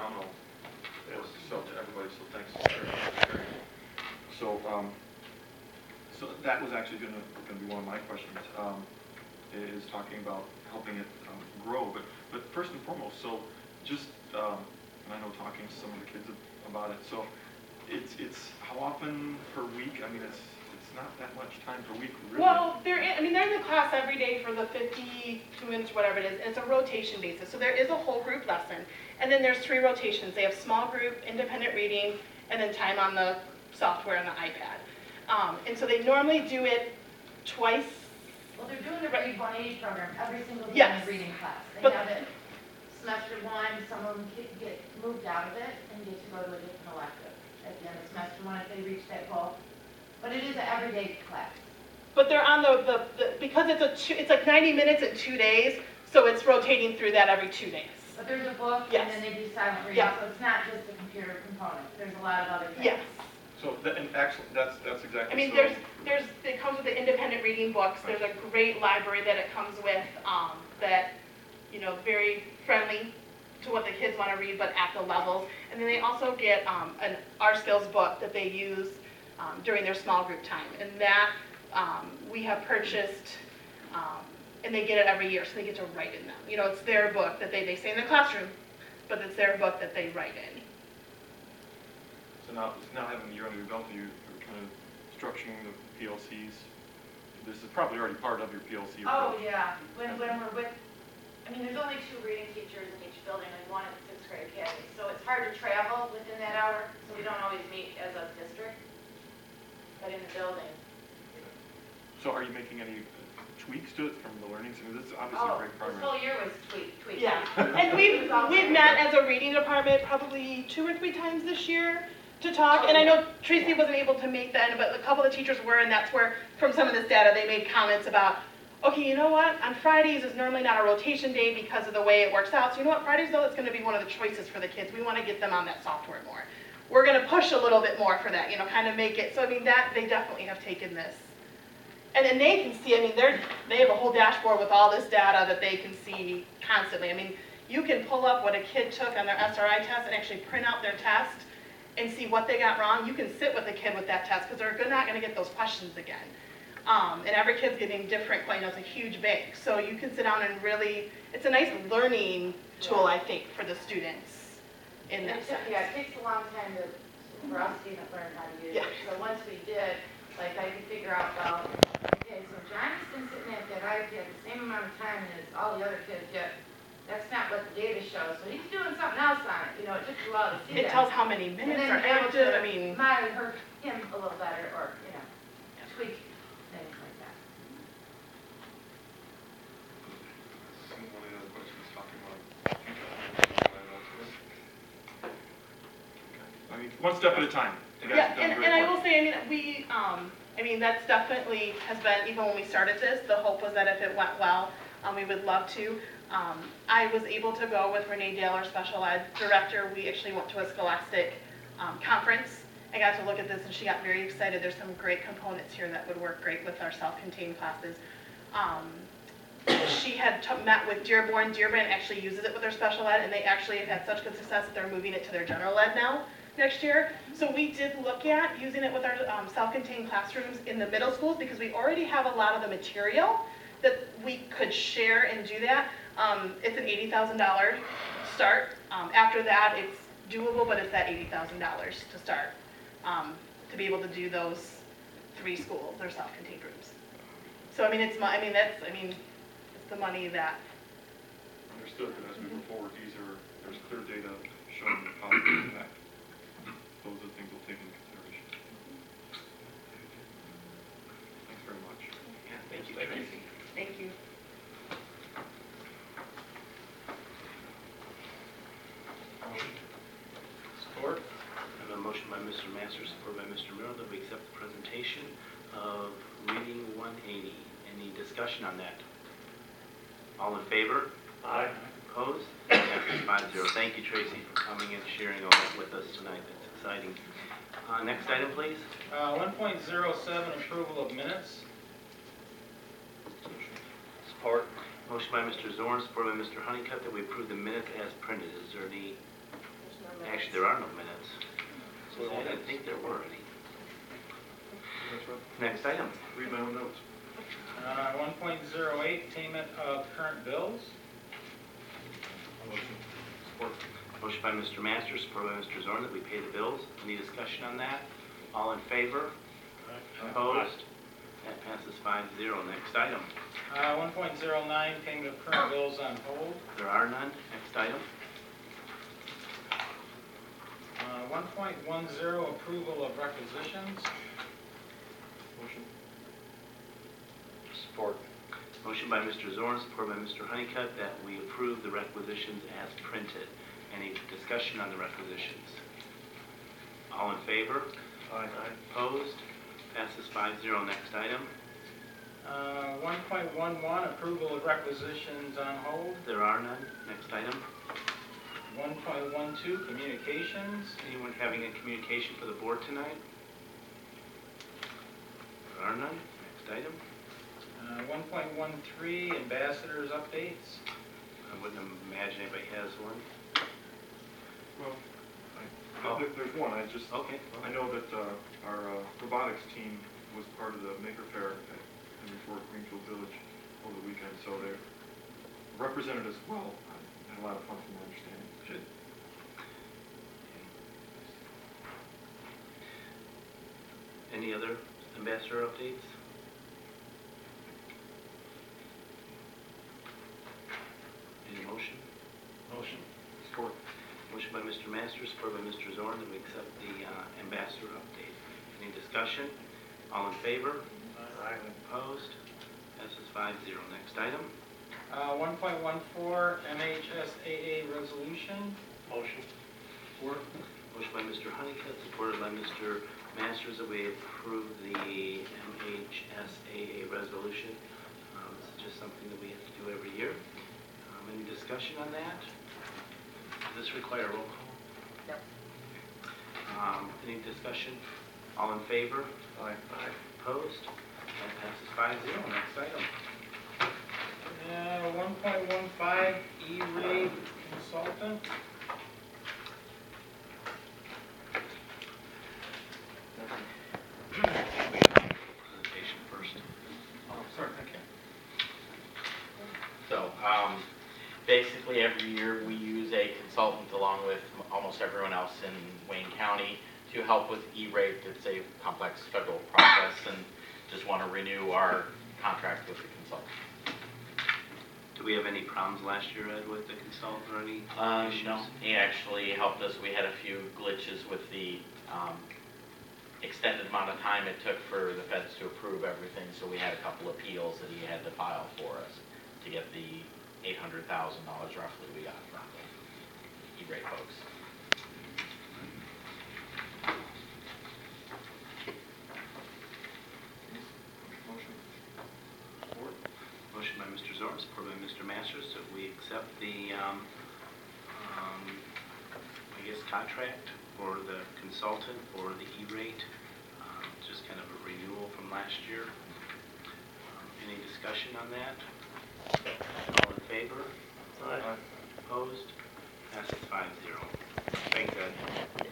phenomenal as so to everybody. So thanks for sharing. So so that was actually going to be one of my questions. Is talking about helping it grow, but first and foremost, so just and I know talking to some of the kids about it. So it's how often per week? I mean, it's not that much time per week, really. Well, they're in the class every day for the 52 minutes, whatever it is, and it's a rotation basis. So there is a whole group lesson, and then there's 3 rotations. They have small group, independent reading, and then time on the software on the iPad. And so they normally do it twice. Well, they're doing the Read 180 program every single day Yes. in the reading class. They But have it semester 1, some of them get moved out of it and get to go to a different elective at the end of semester 1 if they reach that goal. But it is an everyday class. But they're on the because it's like 90 minutes in 2 days, so it's rotating through that every 2 days. But there's a book, Yes. and then they do silent reading, Yeah. so it's not just the computer component. There's a lot of other things. Yes. So and actually, that's exactly. I mean, so. it comes with the independent reading books. There's a great library that it comes with that, you know, very friendly to what the kids want to read, but at the levels. And then they also get an R Skills book that they use during their small group time, and that we have purchased, and they get it every year, so they get to write in them. You know, it's their book that they say in the classroom, but it's their book that they write in. So now having a year under your belt, you're kind of structuring the PLCs. This is probably already part of your PLC. Oh, yeah. When we're with, I mean, there's only 2 reading teachers in each building and 1 in the 6th grade academy. So it's hard to travel within that hour, so we don't always meet as a district, but in the building. So are you making any tweaks to it from the learnings? I mean, this is obviously Oh, great progress. this whole year was tweaked. Yeah, and we've met as a reading department probably 2 or 3 times this year to talk, and I know Tracy wasn't able to make that, but a couple of teachers were, and that's where, from some of this data, they made comments about, okay, you know what, on Fridays is normally not a rotation day because of the way it works out, so you know what, Fridays though, it's going to be one of the choices for the kids. We want to get them on that software more. We're going to push a little bit more for that, you know, kind of make it, so I mean, that, they definitely have taken this. And then they can see, I mean, they have a whole dashboard with all this data that they can see constantly. I mean, you can pull up what a kid took on their SRI test and actually print out their test and see what they got wrong. You can sit with a kid with that test because they're not going to get those questions again. And every kid's getting different, you know, it's a huge bank. So you can sit down and really, it's a nice learning tool, I think, for the students in that sense. Yeah, it takes a long time for us to even learn how to use it. So once we did, like I could figure out, well, okay, so John's been sitting at that iPad the same amount of time as all the other kids get. That's not what the data shows. So he's doing something else on it. You know, it took a while to see that. It tells how many minutes are active. I mean, might hurt him a little better, or you know, tweak things like that. One of the other questions talking about. I mean, one step at a time. yeah, and I will say, I mean, that's definitely has been, even when we started this, the hope was that if it went well, we would love to. I was able to go with Renee Dale, our special ed director. We actually went to a Scholastic conference and got to look at this, and she got very excited. There's some great components here that would work great with our self-contained classes. She had met with Dearborn. Dearborn actually uses it with their special ed, and they actually have had such good success that they're moving it to their general ed now next year. So we did look at using it with our self-contained classrooms in the middle schools because we already have a lot of the material that we could share and do that. It's an $80,000 start. After that, it's doable, but it's that $80,000 to start to be able to do those 3 schools, their self-contained rooms. So I mean, it's the money that. Understood, but as we move forward, there's clear data showing the positive impact. Those are the things we'll take into consideration. Thanks very much. Yeah, thank you, Tracy. Thank you. Support. I have a motion by Mr. Masters, support by Mr. Miller, that we accept the presentation of Reading 180. Any discussion on that? All in favor? Aye. Opposed? Passes 5-0. Thank you, Tracy, for coming and sharing all that with us tonight. That's exciting. Next item, please. 1.07, approval of minutes. Support. Motion by Mr. Zorn, support by Mr. Honeycutt, that we approve the minutes as printed. Is there any Actually, there are no minutes. So we I won't didn't have- think there were any. That's right. Next item. Read my own notes. 1.08, payment of current bills. Motion. Support. Motion by Mr. Masters, support by Mr. Zorn, that we pay the bills. Any discussion on that? All in favor? Opposed? That passes 5-0. Next item. 1.09, payment of current bills on hold. There are none. Next item. 1.10, approval of requisitions. Motion. Support. Motion by Mr. Zorn, support by Mr. Honeycutt, that we approve the requisitions as printed. Any discussion on the requisitions? All in favor? Aye. Opposed? Passes 5-0. Next item. 1.11, approval of requisitions on hold. There are none. Next item. 1.12, communications. Anyone having a communication for the board tonight? There are none. Next item. 1.13, ambassadors updates. I wouldn't imagine anybody has one. Well, Oh. there's one. I just, Okay. I know that our robotics team was part of the Maker Faire at Henry Ford Greenfield Village over the weekend, so they're represented as well. I had a lot of fun from my understanding. Good. Any other ambassador updates? Any motion? Motion. Support. Motion by Mr. Masters, support by Mr. Zorn, that we accept the ambassador update. Any discussion? All in favor? Aye. Opposed? Passes 5-0. Next item. 1.14, MHSAA Resolution. Motion. Support. Motion by Mr. Honeycutt, supported by Mr. Masters, that we approve the MHSAA resolution. This is just something that we have to do every year. Any discussion on that? Does this require a roll call? No. Any discussion? All in favor? Aye. Opposed? That passes 5-0. Next item. 1.15, E-rate consultant. Presentation first. Oh, sorry, okay. So, basically every year we use a consultant along with almost everyone else in Wayne County to help with E-rate. It's a complex federal process, and just want to renew our contract with the consultant. Do we have any problems last year, Ed, with the consultant or any issues? No, he actually helped us. We had a few glitches with the extended amount of time it took for the feds to approve everything, so we had a couple appeals that he had to file for us to get the $800,000 roughly we got from the E-rate folks. Motion. Support. Motion by Mr. Zorn, supported by Mr. Masters, that we accept the, I guess, contract for the consultant for the E-rate. Just kind of a renewal from last year. Any discussion on that? All in favor? Aye. Opposed? Passes 5-0. Thanks, Ed.